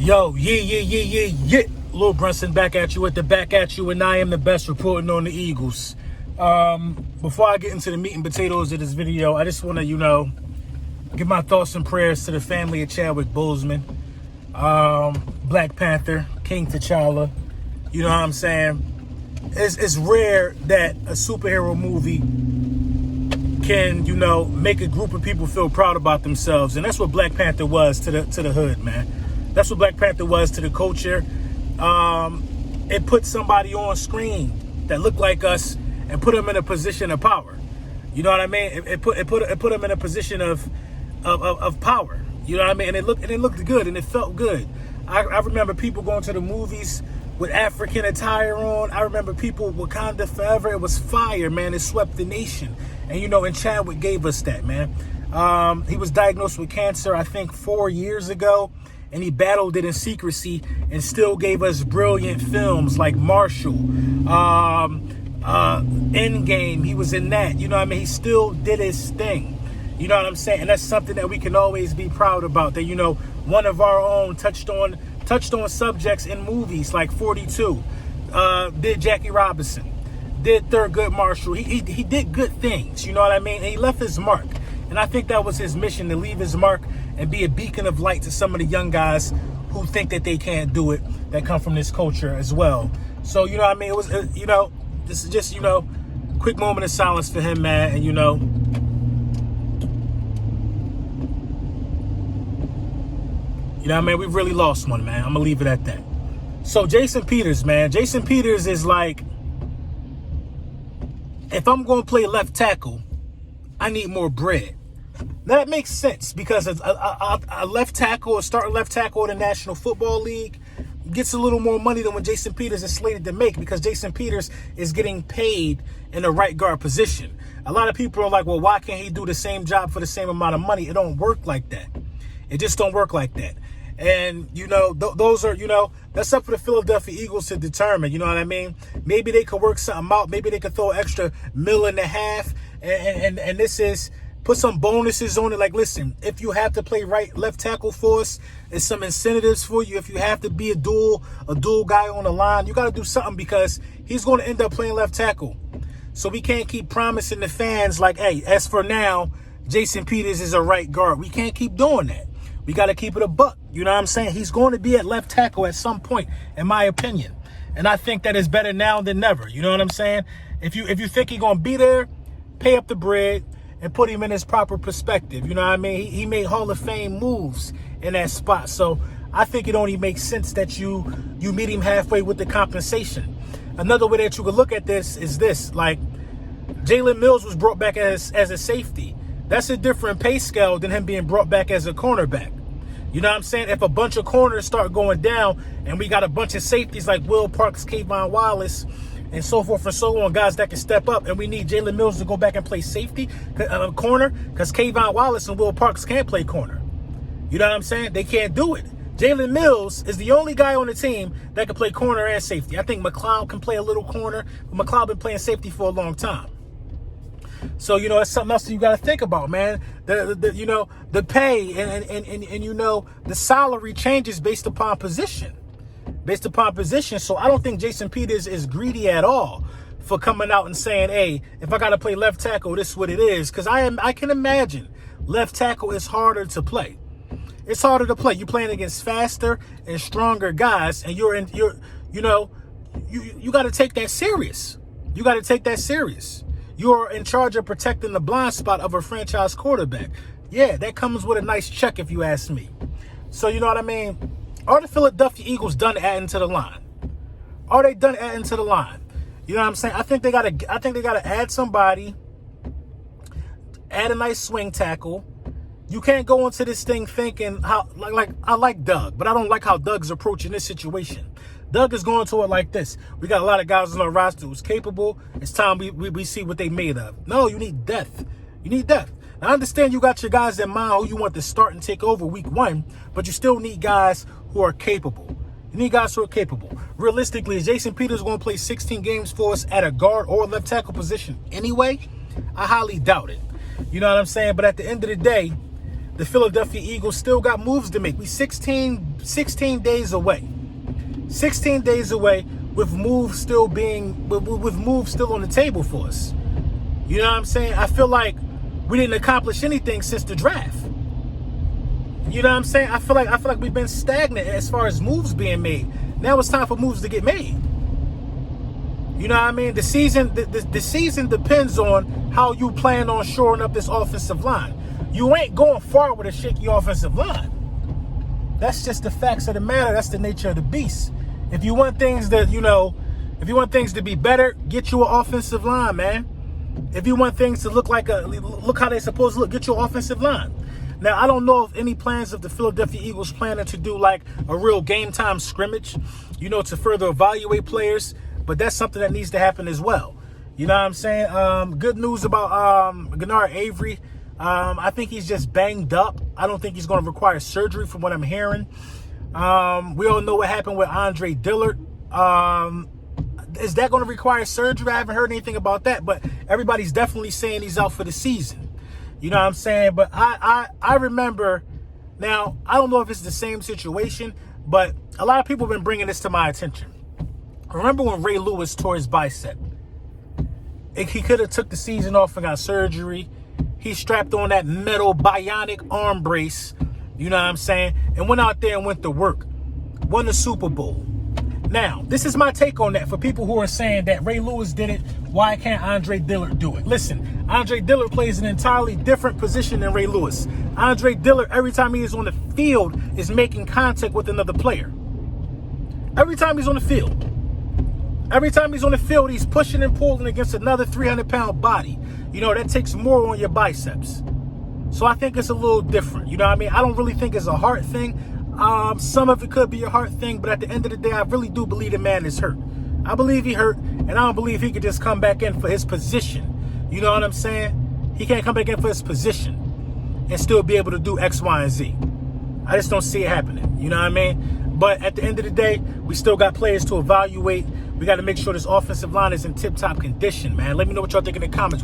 Yo, yeah. Lil Brunson back at you with the back at you, and I am the best reporting on the Eagles. Before I get into the meat and potatoes of this video, I just want to, give my thoughts and prayers to the family of Chadwick Boseman, Black Panther, King T'Challa. You know what I'm saying? It's rare that a superhero movie can, make a group of people feel proud about themselves, and that's what Black Panther was to the hood, man. That's what Black Panther was to the culture. It put somebody on screen that looked like us and put them in a position of power. You know what I mean? It put them in a position of power. You know what I mean? And it looked good and it felt good. I remember people going to the movies with African attire on. I remember people Wakanda Forever. It was fire, man. It swept the nation. And Chadwick gave us that, man. He was diagnosed with cancer, I think, 4 years ago. And he battled it in secrecy and still gave us brilliant films like Marshall, Endgame. He was in that. You know what I mean? He still did his thing. You know what I'm saying? And that's something that we can always be proud about. That, one of our own touched on subjects in movies like 42. Did Jackie Robinson. Did Thurgood Marshall. He did good things. You know what I mean? And he left his mark. And I think that was his mission, to leave his mark and be a beacon of light to some of the young guys who think that they can't do it, that come from this culture as well. So, you know what I mean? It was, this is just, quick moment of silence for him, man. And, I mean? We've really lost one, man. I'm going to leave it at that. So, Jason Peters, man. Jason Peters is like, if I'm going to play left tackle, I need more bread. Now, that makes sense because a left tackle, a starting left tackle in the National Football League gets a little more money than what Jason Peters is slated to make, because Jason Peters is getting paid in the right guard position. A lot of people are like, well, why can't he do the same job for the same amount of money? It don't work like that. It just don't work like that. And, those are, that's up for the Philadelphia Eagles to determine. You know what I mean? Maybe they could work something out. Maybe they could throw an extra $1.5 million. And this is, put some bonuses on it. Like, listen, if you have to play left tackle for us, there's some incentives for you. If you have to be a dual guy on the line, you got to do something, because he's going to end up playing left tackle. So we can't keep promising the fans like, hey, as for now, Jason Peters is a right guard. We can't keep doing that. We got to keep it a buck. You know what I'm saying? He's going to be at left tackle at some point, in my opinion. And I think that is better now than never. You know what I'm saying? If you think he's going to be there, pay up the bread and put him in his proper perspective. You know what I mean? He made Hall of Fame moves in that spot. So I think it only makes sense that you meet him halfway with the compensation. Another way that you could look at this is this. Like, Jalen Mills was brought back as a safety. That's a different pay scale than him being brought back as a cornerback. You know what I'm saying? If a bunch of corners start going down and we got a bunch of safeties like Will Parks, Kayvon Wallace, and so forth and so on, guys that can step up, and we need Jalen Mills to go back and play safety, corner, because Kayvon Wallace and Will Parks can't play corner. You know what I'm saying? They can't do it. Jalen Mills is the only guy on the team that can play corner and safety. I think McLeod can play a little corner, but McLeod been playing safety for a long time. So, that's something else that you got to think about, man. The pay and the salary changes based upon position. So I don't think Jason Peters is greedy at all for coming out and saying, hey, if I got to play left tackle, this is what it is. Because I can imagine left tackle is harder to play. It's harder to play. You're playing against faster and stronger guys, and you got to take that serious. You're in charge of protecting the blind spot of a franchise quarterback. Yeah, that comes with a nice check, if you ask me. So, you know what I mean? Are the Philadelphia Eagles done adding to the line? Are they done adding to the line? You know what I'm saying? I think they gotta add somebody, add a nice swing tackle. You can't go into this thing thinking how like I like Doug, but I don't like how Doug's approaching this situation. Doug is going to it like this. We got a lot of guys on our roster who's capable. It's time we see what they made of. No, you need depth. Now, I understand you got your guys in mind who you want to start and take over week 1, but you still need guys who are capable. Realistically, is Jason Peters going to play 16 games for us at a guard or left tackle position anyway? I highly doubt it. You know what I'm saying? But at the end of the day, the Philadelphia Eagles still got moves to make. We 16 days away. 16 days away with moves still on the table for us. You know what I'm saying? I feel like we didn't accomplish anything since the draft. You know what I'm saying? I feel like we've been stagnant as far as moves being made. Now it's time for moves to get made. You know what I mean? The season depends on how you plan on shoring up this offensive line. You ain't going far with a shaky offensive line. That's just the facts of the matter. That's the nature of the beast. If you want things to be better, get you an offensive line, man. If you want things to look how they're supposed to look, get your offensive line. Now, I don't know if any plans of the Philadelphia Eagles planning to do like a real game time scrimmage, to further evaluate players, but that's something that needs to happen as well. You know what I'm saying? Good news about Gennard Avery. I think he's just banged up. I don't think he's going to require surgery from what I'm hearing. We all know what happened with Andre Dillard. Is that going to require surgery? I haven't heard anything about that, but everybody's definitely saying he's out for the season. You know what I'm saying? But I remember, now, I don't know if it's the same situation, but a lot of people have been bringing this to my attention. Remember when Ray Lewis tore his bicep? He could have took the season off and got surgery. He strapped on that metal bionic arm brace, you know what I'm saying, and went out there and went to work. Won the Super Bowl. Now, this is my take on that for people who are saying that Ray Lewis did it. Why can't Andre Dillard do it? Listen, Andre Dillard plays an entirely different position than Ray Lewis. Andre Dillard, every time he is on the field, is making contact with another player. Every time he's on the field. Every time he's on the field, he's pushing and pulling against another 300-pound body. That takes more on your biceps. So I think it's a little different. You know what I mean? I don't really think it's a heart thing. Some of it could be a heart thing, but at the end of the day, I really do believe the man is hurt. I believe he hurt, and I don't believe he could just come back in for his position. You know what I'm saying? He can't come back in for his position and still be able to do X, Y, and Z. I just don't see it happening. You know what I mean? But at the end of the day, we still got players to evaluate. We got to make sure this offensive line is in tip-top condition, man. Let me know what y'all think in the comments.